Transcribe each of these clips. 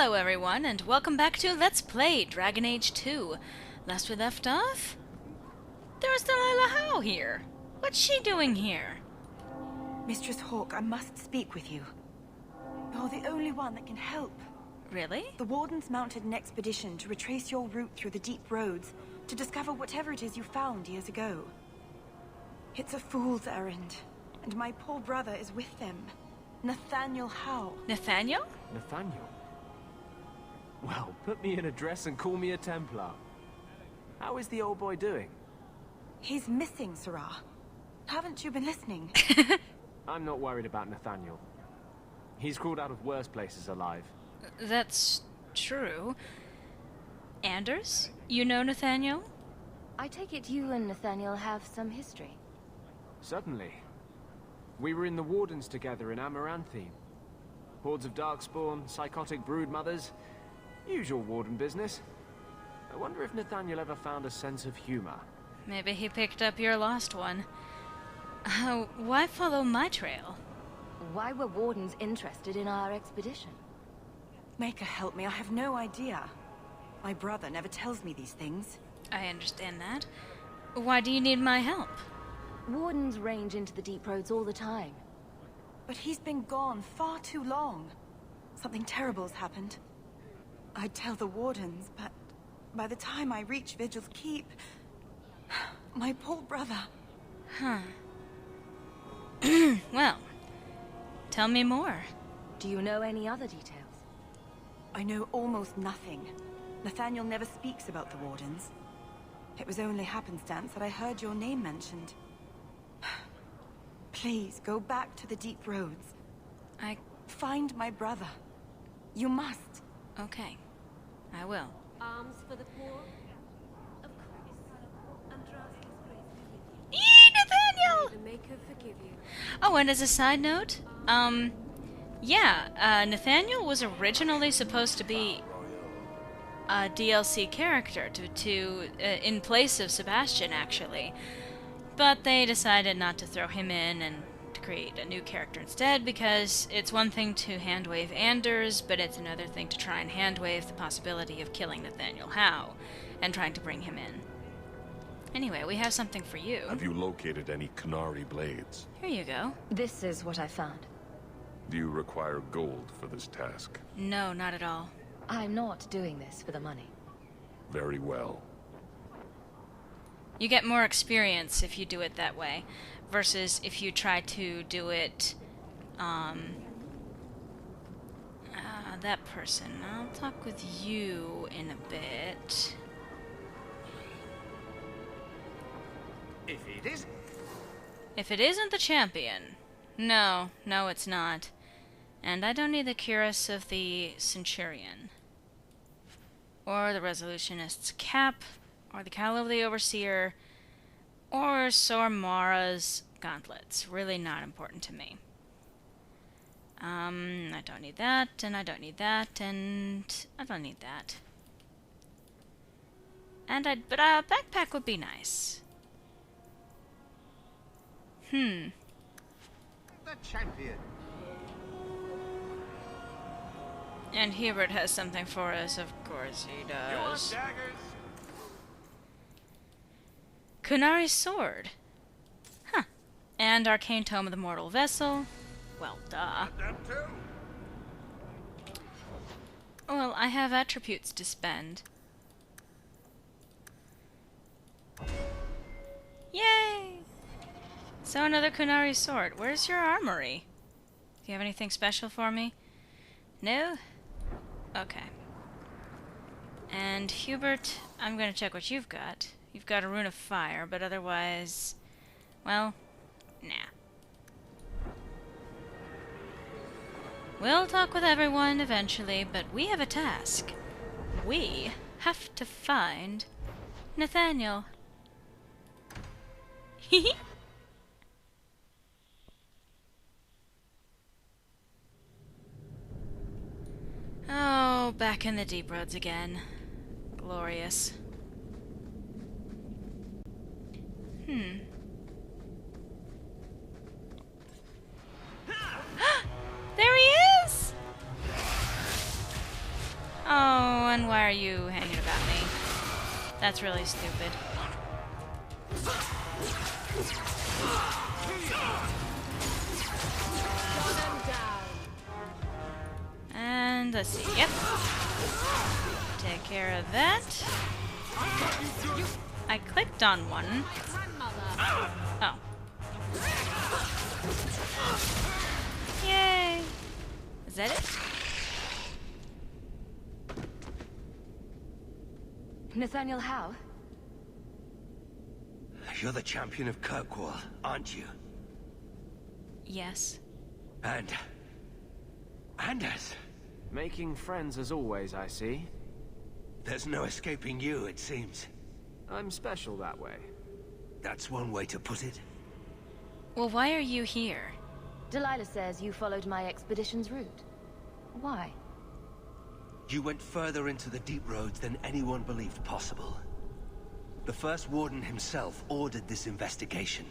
Hello everyone, and welcome back to Let's Play Dragon Age 2. Last we left off, there was Delilah Howe here. What's she doing here? Mistress Hawke, I must speak with you. You're the only one that can help. Really? The Wardens mounted an expedition to retrace your route through the deep roads to discover whatever it is you found years ago. It's a fool's errand, and my poor brother is with them. Nathaniel Howe. Nathaniel? Nathaniel? Well, put me in a dress and call me a Templar. How is the old boy doing? He's missing, Sirrah. Haven't you been listening? I'm not worried about Nathaniel. He's crawled out of worse places alive. That's true. Anders, you know Nathaniel? I take it you and Nathaniel have some history. Certainly. We were in the Wardens together in Amaranthine. Hordes of Darkspawn, psychotic broodmothers. Usual Warden business. I wonder if Nathaniel ever found a sense of humor. Maybe he picked up your lost one. Why follow my trail? Why were Wardens interested in our expedition? Maker, help me, I have no idea. My brother never tells me these things. I understand that. Why do you need my help? Wardens range into the deep roads all the time. But he's been gone far too long. Something terrible's happened. I'd tell the Wardens, but by the time I reach Vigil's Keep, my poor brother... Huh. Well, tell me more. Do you know any other details? I know almost nothing. Nathaniel never speaks about the Wardens. It was only happenstance that I heard your name mentioned. Please, go back to the deep roads. Find my brother. You must. Okay, I will. Alms for the poor? Of course. And trust his grace be with you. Eee, Nathaniel! May the Maker forgive you. Oh, and as a side note, Nathaniel was originally supposed to be a DLC character in place of Sebastian, actually. But they decided not to throw him in and to create a new character instead, because it's one thing to handwave Anders, but it's another thing to try and handwave the possibility of killing Nathaniel Howe and trying to bring him in. Anyway, we have something for you. Have you located any Canary blades? Here you go. This is what I found. Do you require gold for this task? No, not at all. I'm not doing this for the money. Very well. You get more experience if you do it that way, versus if you try to do it, that person. I'll talk with you in a bit. If it isn't the champion. No, it's not. And I don't need the cuirass of the Centurion, or the Resolutionist's cap, or the cowl of the Overseer, or Sormara's gauntlets. Really not important to me. I don't need that, and I don't need that, and I don't need that. But a backpack would be nice. The champion. And Hubert has something for us, of course he does. Your daggers. Kunari's sword. Huh. And Arcane Tome of the Mortal Vessel. Well, duh. Them too. Well, I have attributes to spend. Yay! So another Kunari sword. Where's your armory? Do you have anything special for me? No? Okay. And Hubert, I'm gonna check what you've got. You've got a rune of fire, but otherwise... well, nah. We'll talk with everyone eventually, but we have a task. We have to find Nathaniel. Hehe. Oh, back in the deep roads again. Glorious. There he is! one, why are you hanging about me? That's really stupid. And let's see, yep. Take care of that. I clicked on one. Oh. Yay! Is that it? Nathaniel Howe? You're the champion of Kirkwall, aren't you? Yes. And Anders. Making friends as always, I see. There's no escaping you, it seems. I'm special that way. That's one way to put it. Well, why are you here? Delilah says you followed my expedition's route. Why? You went further into the deep roads than anyone believed possible. The first warden himself ordered this investigation.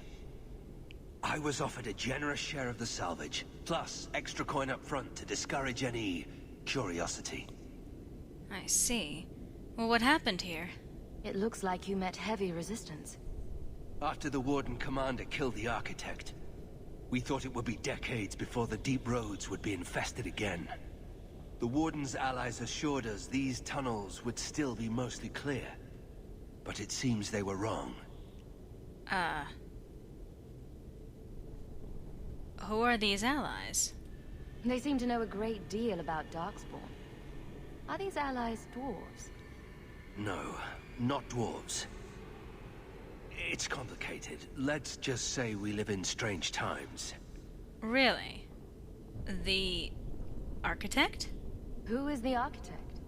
I was offered a generous share of the salvage, plus extra coin up front to discourage any curiosity. I see. Well, what happened here? It looks like you met heavy resistance. After the warden commander killed the architect, we thought it would be decades before the deep roads would be infested again. The warden's allies assured us these tunnels would still be mostly clear. But it seems they were wrong. Who are these allies? They seem to know a great deal about Darkspawn. Are these allies dwarves? No, not dwarves. It's complicated. Let's just say we live in strange times. Really? The architect? Who is the architect?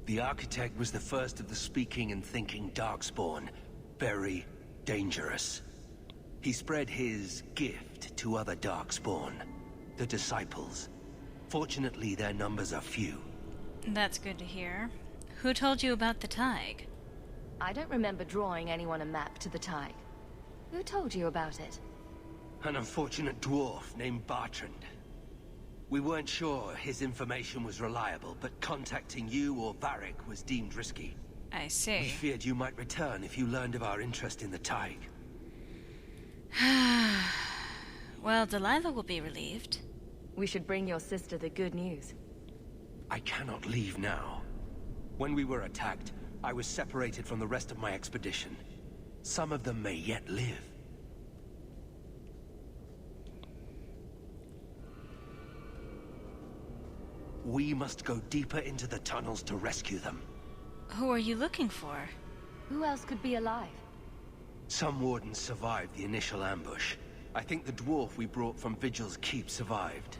The architect was the first of the speaking and thinking Darkspawn. Very dangerous. He spread his gift to other Darkspawn, the Disciples. Fortunately, their numbers are few. That's good to hear. Who told you about the Tig? I don't remember drawing anyone a map to the Tig. Who told you about it? An unfortunate dwarf named Bartrand. We weren't sure his information was reliable, but contacting you or Varric was deemed risky. I We see. feared you might return if you learned of our interest in the Tig. Well, Delilah will be relieved. We should bring your sister the good news. I cannot leave now. When we were attacked, I was separated from the rest of my expedition. Some of them may yet live. We must go deeper into the tunnels to rescue them. Who are you looking for? Who else could be alive? Some wardens survived the initial ambush. I think the dwarf we brought from Vigil's keep survived.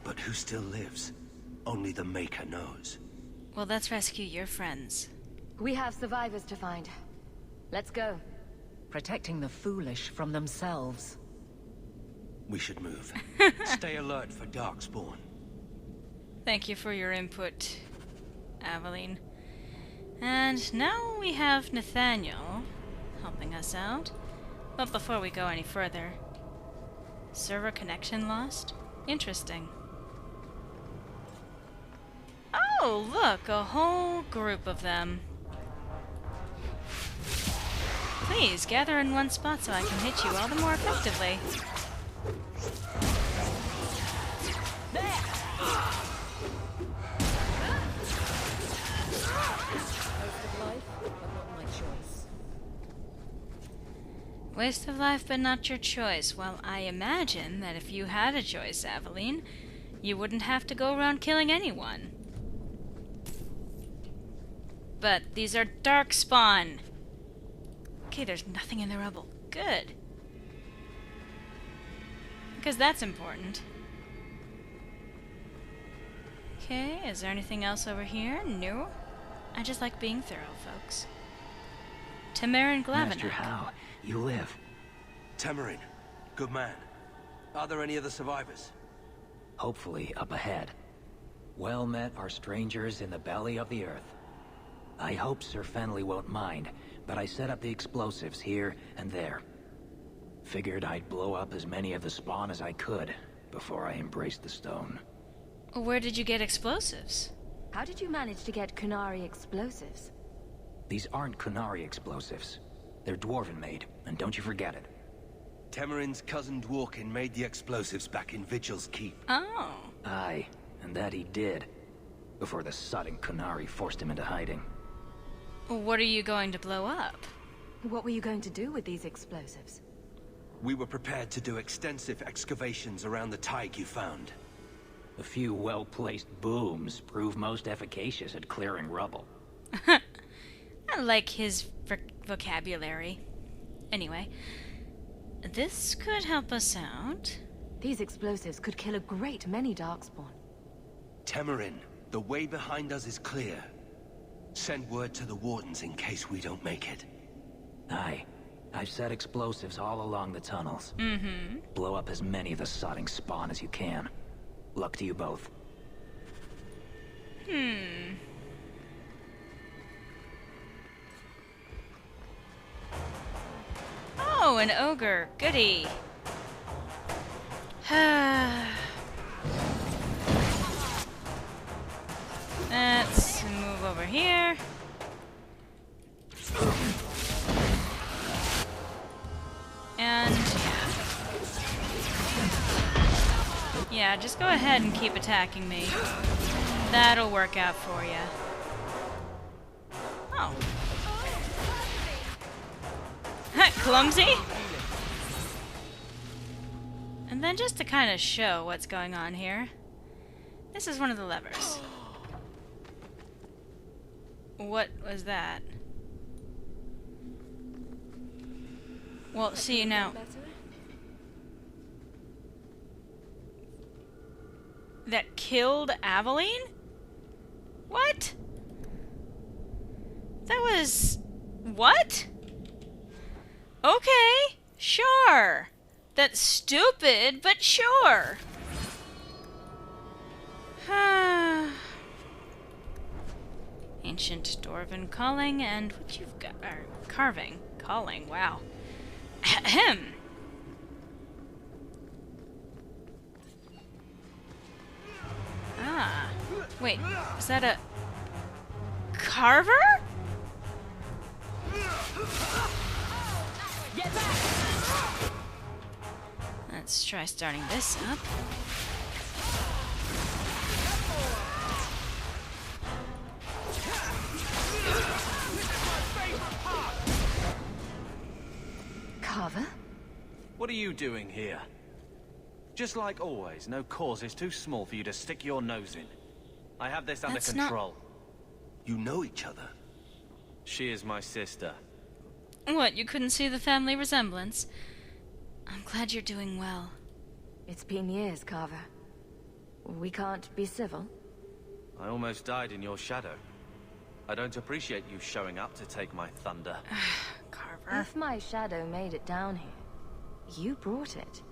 But who still lives? Only the Maker knows. Well, let's rescue your friends. We have survivors to find. Let's go. Protecting the foolish from themselves. We should move. Stay alert for Darkspawn. Thank you for your input, Aveline. And now we have Nathaniel helping us out. But before we go any further, server connection lost? Interesting. Oh, look, a whole group of them. Please, gather in one spot so I can hit you all the more effectively. Waste of life, but not your choice. Well, I imagine that if you had a choice, Aveline, you wouldn't have to go around killing anyone. But these are Darkspawn. Okay, there's nothing in the rubble. Good. Because that's important. Okay, is there anything else over here? No. I just like being thorough, folks. Tamarin Glavenack. Master Howe, you live. Tamarin, good man. Are there any other survivors? Hopefully up ahead. Well met are strangers in the belly of the earth. I hope Sir Fenley won't mind, but I set up the explosives here and there. Figured I'd blow up as many of the spawn as I could before I embraced the stone. Where did you get explosives? How did you manage to get Kunari explosives? These aren't Kunari explosives. They're Dwarven-made, and don't you forget it. Temerin's cousin Dworkin made the explosives back in Vigil's Keep. Oh. Aye, and that he did. Before the sodding Kunari forced him into hiding. What are you going to blow up? What were you going to do with these explosives? We were prepared to do extensive excavations around the Tig you found. A few well-placed booms prove most efficacious at clearing rubble. I like his vocabulary. Anyway, this could help us out. These explosives could kill a great many Darkspawn. Temerin, the way behind us is clear. Send word to the Wardens in case we don't make it. Aye. I've set explosives all along the tunnels. Mm-hmm. Blow up as many of the sodding spawn as you can. Luck to you both. Oh, an ogre. Goody. Let's move over here. And yeah, just go ahead and keep attacking me. That'll work out for you. Oh. Clumsy? And then just to kind of show what's going on here, this is one of the levers. What was that? Well, see now. That killed Aveline? What? That was... what? Okay, sure. That's stupid, but sure. Ancient Dwarven calling, and what you've got... carving. Calling, wow. Ahem. Ah. Wait, is that a... carver? Let's try starting this up. Carver? What are you doing here? Just like always, no cause is too small for you to stick your nose in. I have this under control. You know each other? She is my sister. What, you couldn't see the family resemblance? I'm glad you're doing well. It's been years, Carver. We can't be civil? I almost died in your shadow. I don't appreciate you showing up to take my thunder. Carver. If my shadow made it down here, you brought it.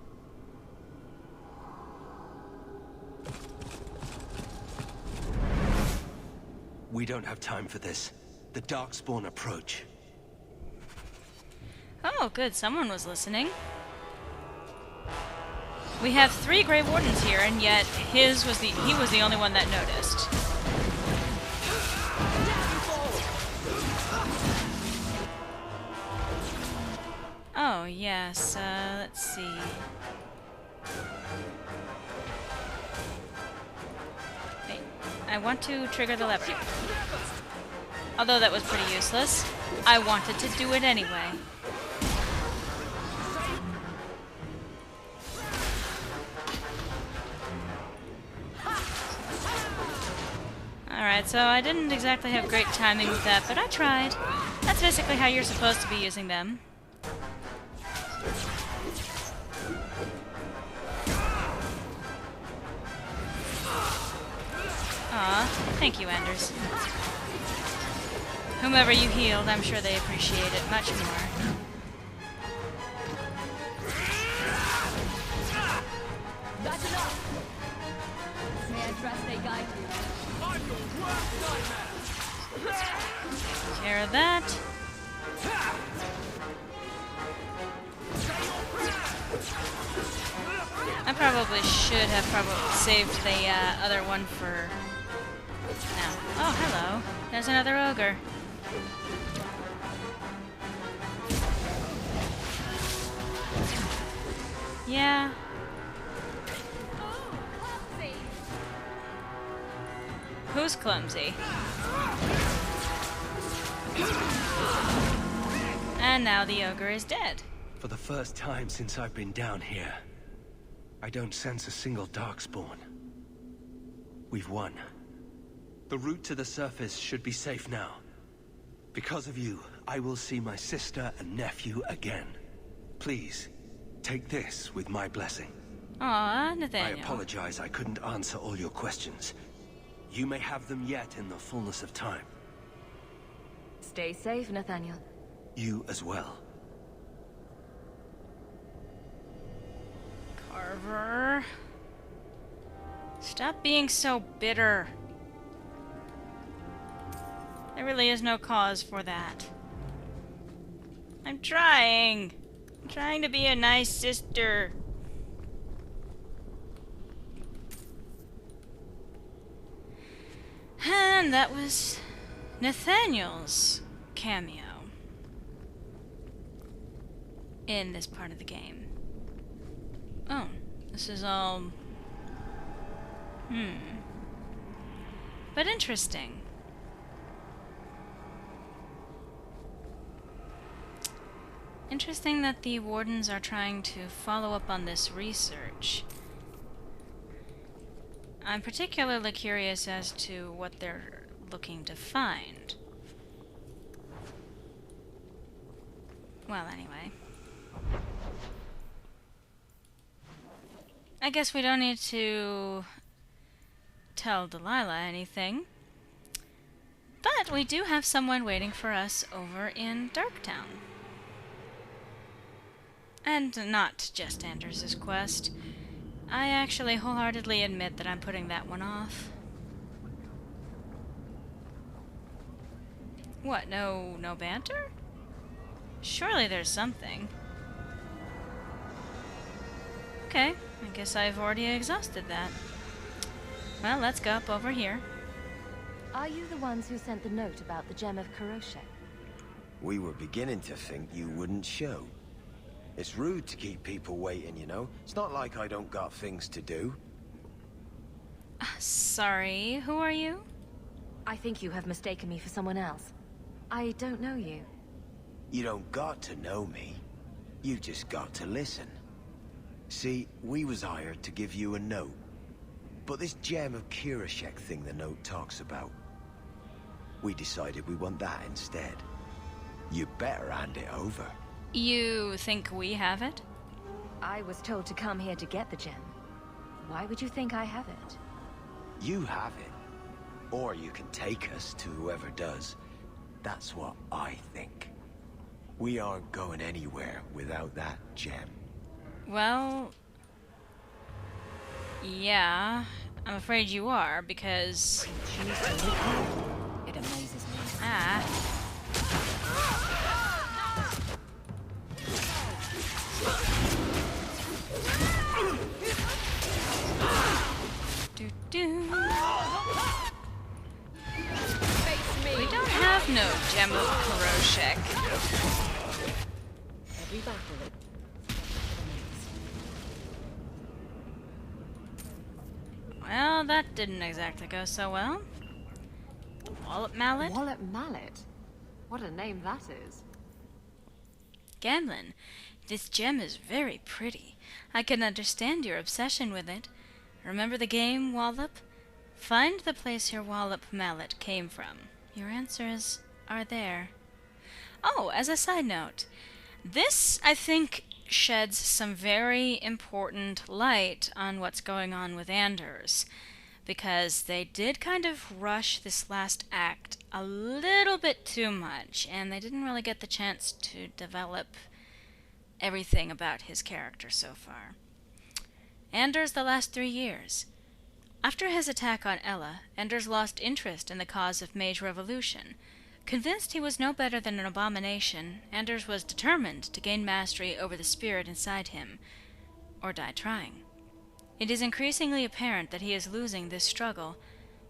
We don't have time for this. The Darkspawn approach. Oh, good. Someone was listening. We have 3 Grey Wardens here, and yet he was the only one that noticed. Oh, yes. Let's see. Wait. I want to trigger the lever. Although that was pretty useless. I wanted to do it anyway. Alright, so I didn't exactly have great timing with that, but I tried. That's basically how you're supposed to be using them. Aw, thank you, Anders. Whomever you healed, I'm sure they appreciate it much more. That's enough! May I trust they guide you? Take care of that. I probably should have saved the other one for now. there's another ogre. Yeah. Who's clumsy? And now the ogre is dead. For the first time since I've been down here, I don't sense a single darkspawn. We've won. The route to the surface should be safe now. Because of you, I will see my sister and nephew again. Please, take this with my blessing. Aw, Nathaniel. I apologize I couldn't answer all your questions. You may have them yet in the fullness of time. Stay safe, Nathaniel. You as well. Carver. Stop being so bitter. There really is no cause for that. I'm trying. I'm trying to be a nice sister. And that was Nathaniel's cameo in this part of the game. Oh, this is all... But interesting. Interesting that the Wardens are trying to follow up on this research. I'm particularly curious as to what they're looking to find. Well, anyway. I guess we don't need to tell Delilah anything. But we do have someone waiting for us over in Darktown. And not just Anders' quest. I actually wholeheartedly admit that I'm putting that one off. What, no banter? Surely there's something. Okay, I guess I've already exhausted that. Well, let's go up over here. Are you the ones who sent the note about the gem of Kuroshek? We were beginning to think you wouldn't show. It's rude to keep people waiting, you know? It's not like I don't got things to do. Sorry, who are you? I think you have mistaken me for someone else. I don't know you. You don't got to know me. You just got to listen. See, we was hired to give you a note. But this gem of Kuroshek thing the note talks about, we decided we want that instead. You better hand it over. You think we have it? I was told to come here to get the gem. Why would you think I have it? You have it. Or you can take us to whoever does. That's what I think. We aren't going anywhere without that gem. Well... yeah, I'm afraid you are, because... It amazes me. Ah. We don't have no gem of Kuroshek. Every battle. Well, that didn't exactly go so well. Wallop Mallet? Wallop Mallet? What a name that is. Gammon, this gem is very pretty. I can understand your obsession with it. Remember the game, Wallop? Find the place your Wallop Mallet came from. Your answers are there. Oh, as a side note, this, I think, sheds some very important light on what's going on with Anders, because they did kind of rush this last act a little bit too much, and they didn't really get the chance to develop everything about his character so far. Anders the last 3 years. After his attack on Ella, Anders lost interest in the cause of Mage Revolution. Convinced he was no better than an abomination, Anders was determined to gain mastery over the spirit inside him, or die trying. It is increasingly apparent that he is losing this struggle,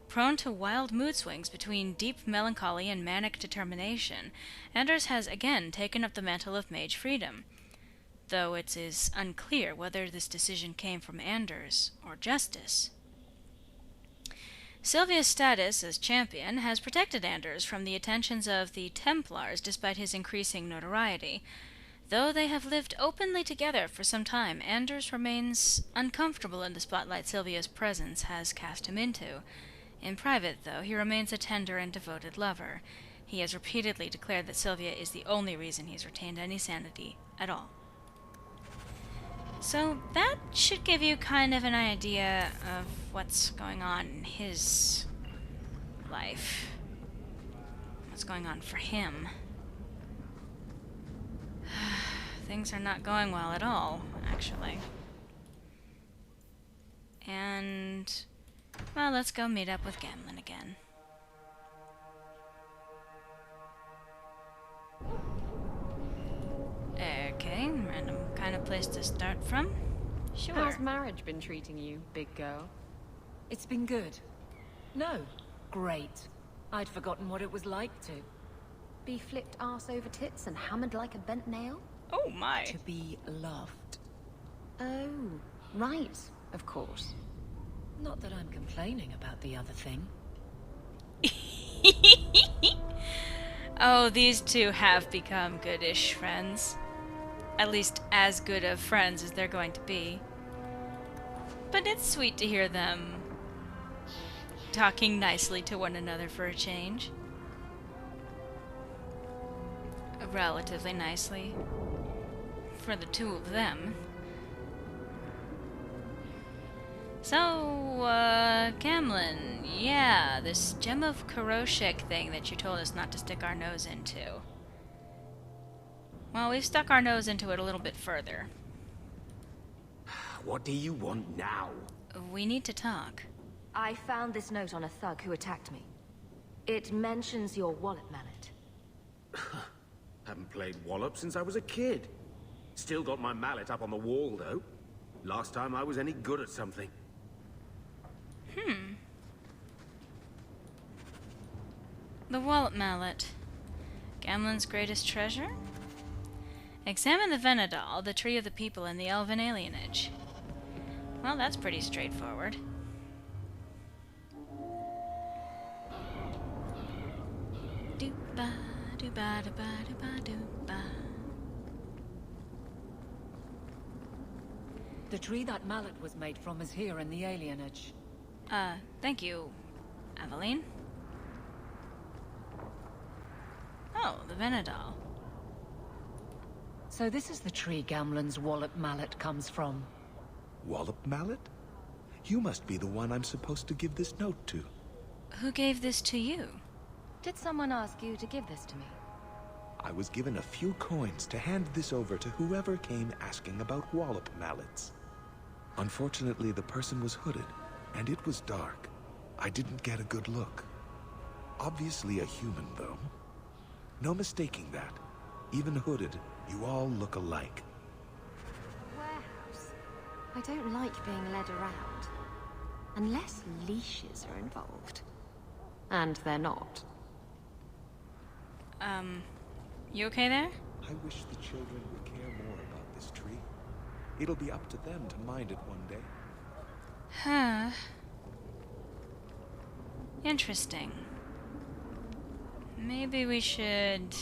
Prone to wild mood swings between deep melancholy and manic determination, Anders has again taken up the mantle of Mage Freedom, though it is unclear whether this decision came from Anders or Justice. Sylvia's status as champion has protected Anders from the attentions of the Templars despite his increasing notoriety. Though they have lived openly together for some time, Anders remains uncomfortable in the spotlight Sylvia's presence has cast him into. In private, though, he remains a tender and devoted lover. He has repeatedly declared that Sylvia is the only reason he's retained any sanity at all. So that should give you kind of an idea of what's going on in his life. What's going on for him. Things are not going well at all, actually. And, well, let's go meet up with Gammon again. Okay, random kind of place to start from. Sure. How's marriage been treating you, big girl? It's been good. No, great. I'd forgotten what it was like to. Be flipped arse over tits and hammered like a bent nail? Oh my. To be loved. Oh, right, of course. Not that I'm complaining about the other thing. Oh, these two have become goodish friends. At least as good of friends as they're going to be. But it's sweet to hear them talking nicely to one another for a change. Relatively nicely. For the two of them. So, Gammon, yeah, this Gem of Kuroshik thing that you told us not to stick our nose into. Well, we've stuck our nose into it a little bit further. What do you want now? We need to talk. I found this note on a thug who attacked me. It mentions your Wallop mallet. Haven't played Wallop since I was a kid. Still got my mallet up on the wall, though. Last time I was any good at something. The Wallop mallet. Gamlen's greatest treasure? Examine the Venedal, the tree of the people in the elven alienage. Well, that's pretty straightforward. Do-ba, do-ba, do-ba, do-ba, do-ba. The tree that mallet was made from is here in the alienage. Thank you, Aveline. Oh, the Venedal. So this is the tree Gamlen's Wallop mallet comes from. Wallop mallet? You must be the one I'm supposed to give this note to. Who gave this to you? Did someone ask you to give this to me? I was given a few coins to hand this over to whoever came asking about Wallop mallets. Unfortunately, the person was hooded, and it was dark. I didn't get a good look. Obviously a human, though. No mistaking that. Even hooded, you all look alike. Warehouse. I don't like being led around. Unless leashes are involved. And they're not. You okay there? I wish the children would care more about this tree. It'll be up to them to mind it one day. Huh. Interesting. Maybe we should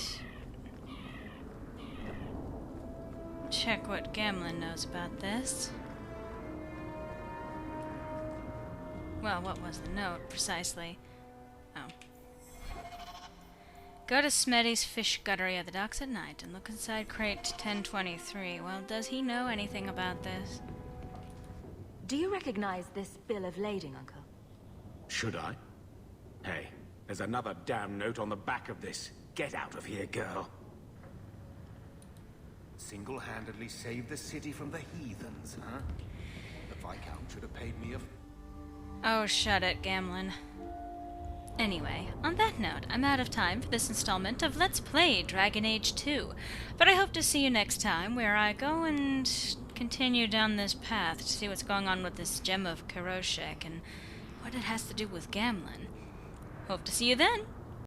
check what Gammon knows about this. Well, what was the note, precisely? Oh. Go to Smeddy's fish guttery at the docks at night and look inside crate 1023. Well, does he know anything about this? Do you recognize this bill of lading, Uncle? Should I? Hey, there's another damn note on the back of this. Get out of here, girl. Single-handedly saved the city from the heathens, huh? The Viscount should have paid me a... Oh, shut it, Gammon. Anyway, on that note, I'm out of time for this installment of Let's Play Dragon Age 2, but I hope to see you next time, where I go and continue down this path to see what's going on with this Gem of Kuroshik, and what it has to do with Gammon. Hope to see you then!